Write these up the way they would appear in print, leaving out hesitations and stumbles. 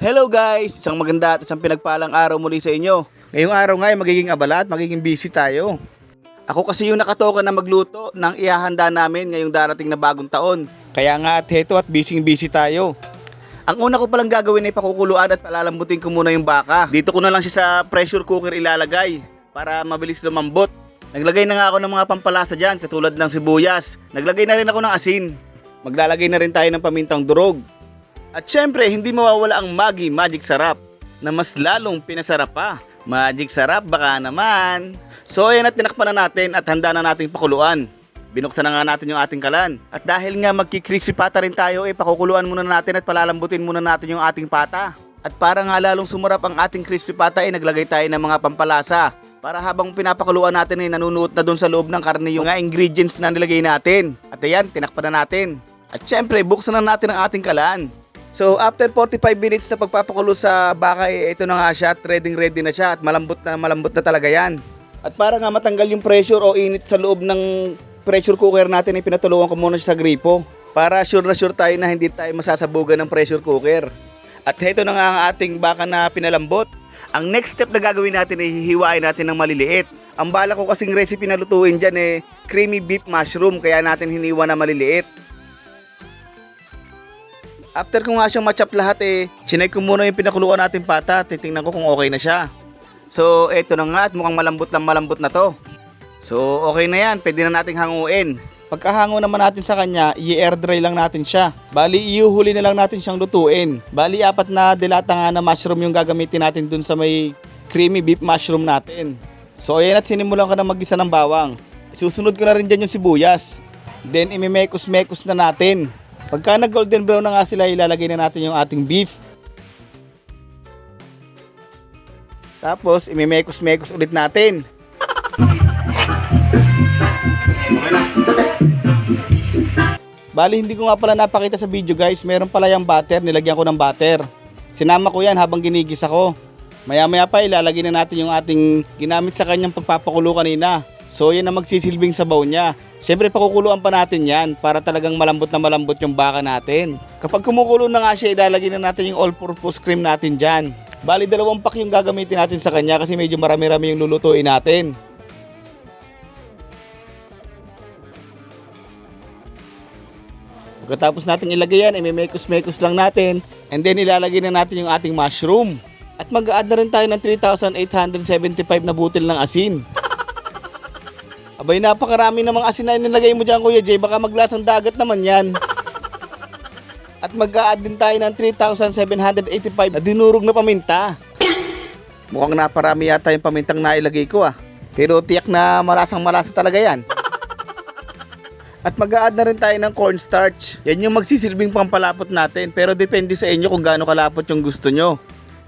Hello guys! Isang maganda at isang pinagpalang araw muli sa inyo. Ngayong araw nga ay magiging abala at magiging busy tayo. Ako kasi yung nakatoka na magluto ng ihahanda namin ngayong darating na bagong taon. Kaya nga at heto at busy tayo. Ang una ko palang gagawin ay pakukuluan at palalambutin ko muna yung baka. Dito ko na lang siya sa pressure cooker ilalagay para mabilis lumambot. Naglagay na nga ako ng mga pampalasa dyan katulad ng sibuyas. Naglagay na rin ako ng asin. Maglalagay na rin tayo ng pamintang durog. At syempre, hindi mawawala ang Maggi Magic Sarap na mas lalong pinasarap pa. Magic Sarap baka naman. So ayan at tinakpan na natin at handa na nating pakuluan. Binuksan na nga natin yung ating kalan. At dahil nga magki-crispy pata rin tayo, pakukuluan muna natin at palalambutin muna natin yung ating pata. At para nga lalong sumarap ang ating crispy pata, naglagay tayo ng mga pampalasa. Para habang pinapakuluan natin nanunuot na dun sa loob ng karne yung mga ingredients na nilagay natin. At ayan, tinakpan na natin. At syempre, buksan na natin ang ating kalan. So after 45 minutes na pagpapakulo sa baka, ito na nga siya at ready na siya at malambot na talaga yan. At para nga matanggal yung pressure o init sa loob ng pressure cooker natin, pinatulungan ko muna siya sa gripo para sure na sure tayo na hindi tayo masasabugan ng pressure cooker. At ito na nga ang ating baka na pinalambot. Ang next step na gagawin natin ay hihiwain natin ng maliliit. Ang bala ko kasing recipe na lutuin dyan creamy beef mushroom, kaya natin hiniwa na maliliit. After ko nga siyang ma-chop lahat chinay ko muna yung pinakuluan natin pata. Titingnan ko kung okay na siya. So eto na nga at mukhang malambot na to. So okay na yan, pwede na nating hanguin. Pagkahango naman natin sa kanya, i-air dry lang natin siya. Bali iuhuli na lang natin siyang lutuin. Bali 4 na dilata nga na mushroom yung gagamitin natin dun sa may creamy beef mushroom natin. So ayan at sinimulan ko na mag-isa ng bawang. Susunod ko na rin dyan yung sibuyas. Then imimekos-mekos na natin. Pagka nag golden brown na nga sila, ilalagay na natin yung ating beef. Tapos imimekos-mekos ulit natin. Bali hindi ko nga pala napakita sa video guys, meron pala yung butter, nilagyan ko ng butter. Sinama ko yan habang ginigisa ko. Maya maya pa ilalagay na natin yung ating ginamit sa kanyang pagpapakulo kanina. So yan ang magsisilbing sabaw niya. Siyempre pakukuluan pa natin yan para talagang malambot na malambot yung baka natin. Kapag kumukulo na nga siya, ilalagay na natin yung all-purpose cream natin dyan. Bali 2 pack yung gagamitin natin sa kanya kasi medyo marami-rami yung lulutuin natin. Pagkatapos natin ilagay yan, imimekos-mekos lang natin. And then ilalagay na natin yung ating mushroom. At mag-a-add na rin tayo ng 3,875 na butil ng asin. Abay, napakarami namang asin na nilagay mo dyan, Kuya Jay. Baka maglasang dagat naman yan. At mag-a-add din tayo ng 3,785 na dinurog na paminta. Mukhang naparami yata yung pamintang nailagay ko Pero tiyak na malasang-malasa talaga yan. At mag-a-add na rin tayo ng cornstarch. Yan yung magsisilbing pampalapot natin. Pero depende sa inyo kung gaano kalapot yung gusto nyo.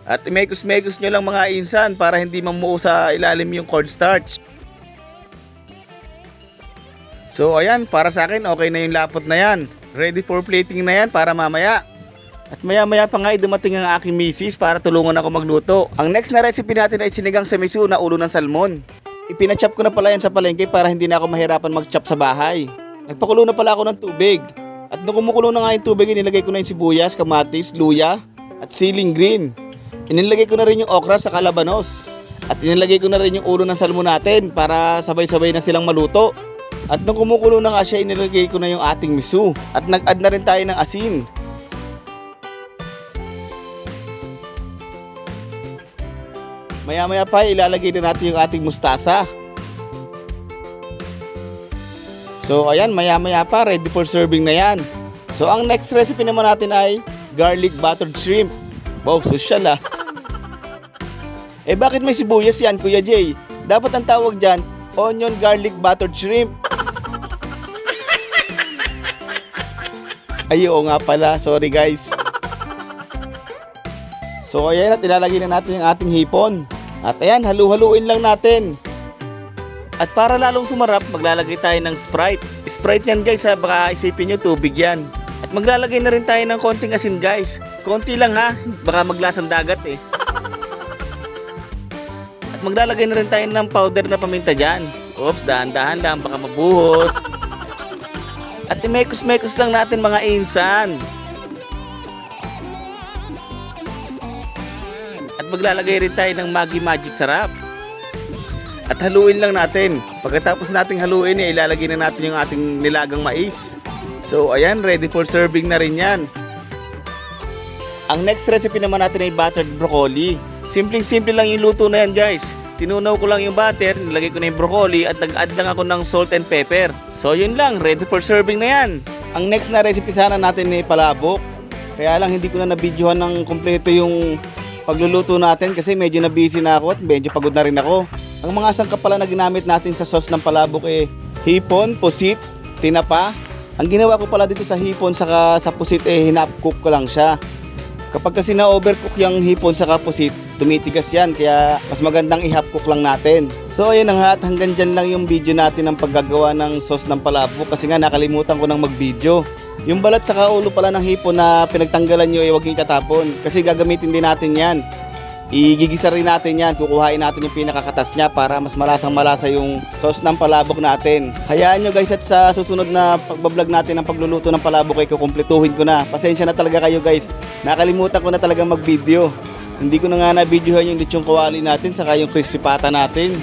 At imekos-mekos nyo lang mga insan para hindi mamuo sa ilalim yung cornstarch. So ayan, para sa akin okay na yung lapot na yan. Ready for plating na yan para mamaya. At maya maya pa nga dumating ang aking misis para tulungan ako magluto. Ang next na recipe natin ay sinigang sa miso na ulo ng salmon. Ipinachop ko na pala yan sa palengke para hindi na ako mahirapan mag-chop sa bahay. Nagpakulo na pala ako ng tubig. At nung kumukulo na nga yung tubig, inilagay ko na yung sibuyas, kamatis, luya at siling green. Inilagay ko na rin yung okra sa kalabanos. At inilagay ko na rin yung ulo ng salmon natin para sabay-sabay na silang maluto. At nung kumukulo na nga siya, inilagay ko na yung ating miso. At nag-add na rin tayo ng asin. Maya-maya pa, ilalagay na natin yung ating mustasa. So ayan, maya-maya pa, ready for serving na yan. So ang next recipe naman natin ay garlic buttered shrimp. Wow, social bakit may sibuyas yan, Kuya Jay? Dapat ang tawag dyan, onion garlic buttered shrimp. Ay, oo nga pala. Sorry guys. So ayan at ilalagay na natin yung ating hipon. At ayan, halu-haluin lang natin. At para lalong sumarap, maglalagay tayo ng Sprite. Sprite yan guys baka isipin nyo tubig yan. At maglalagay na rin tayo ng konting asin guys. Konti lang baka maglasang dagat At maglalagay na rin tayo ng powder na paminta dyan. Oops, dahan-dahan lang baka mabuhos. At imekos-mekos lang natin mga insan. At maglalagay rin tayo ng Maggi Magic Sarap. At haluin lang natin. Pagkatapos nating haluin, ilalagay na natin yung ating nilagang mais. So ayan, ready for serving na rin yan. Ang next recipe naman natin ay buttered broccoli. Simpleng-simple lang yung luto na yan guys. Tinunaw ko lang yung butter, nilagay ko na yung broccoli at nag-add lang ako ng salt and pepper. So yun lang, ready for serving na yan. Ang next na recipe sana natin ay palabok. Kaya lang hindi ko na nabidyohan ng kompleto yung pagluluto natin kasi medyo na busy na ako at medyo pagod na rin ako. Ang mga sangkap pala na ginamit natin sa sauce ng palabok eh hipon, pusit, tinapa. Ang ginawa ko pala dito sa hipon saka sa pusit eh hinap-cook ko lang siya. Kapag kasi na-overcook yung hipon saka pusit, tumitigas yan kaya mas magandang i-half cook lang natin. So ayun na nga at hanggang dyan lang yung video natin ng paggagawa ng sauce ng palabok kasi nga nakalimutan ko ng mag-video. Yung balat saka ulo pala ng hipon na pinagtanggalan nyo huwag nyo itatapon kasi gagamitin din natin yan. Igigisa rin natin yan, kukuhain natin yung pinakakatas niya para mas malasang malasa yung sauce ng palabok natin. Hayaan nyo guys at sa susunod na pagbablog natin ng pagluluto ng palabok ay kukumpletuhin ko na. Pasensya na talaga kayo guys, nakalimutan ko na talaga mag-video. Hindi ko na nga na-videohan yung lechong kawali natin saka yung crispy pata natin.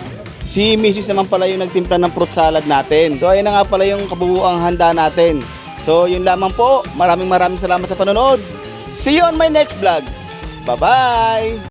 Si Mrs. naman pala yung nagtimpla ng fruit salad natin. So ayun na nga pala yung kabubuang handa natin. So yun lamang po, maraming salamat sa panonood. See you on my next vlog. Bye-bye!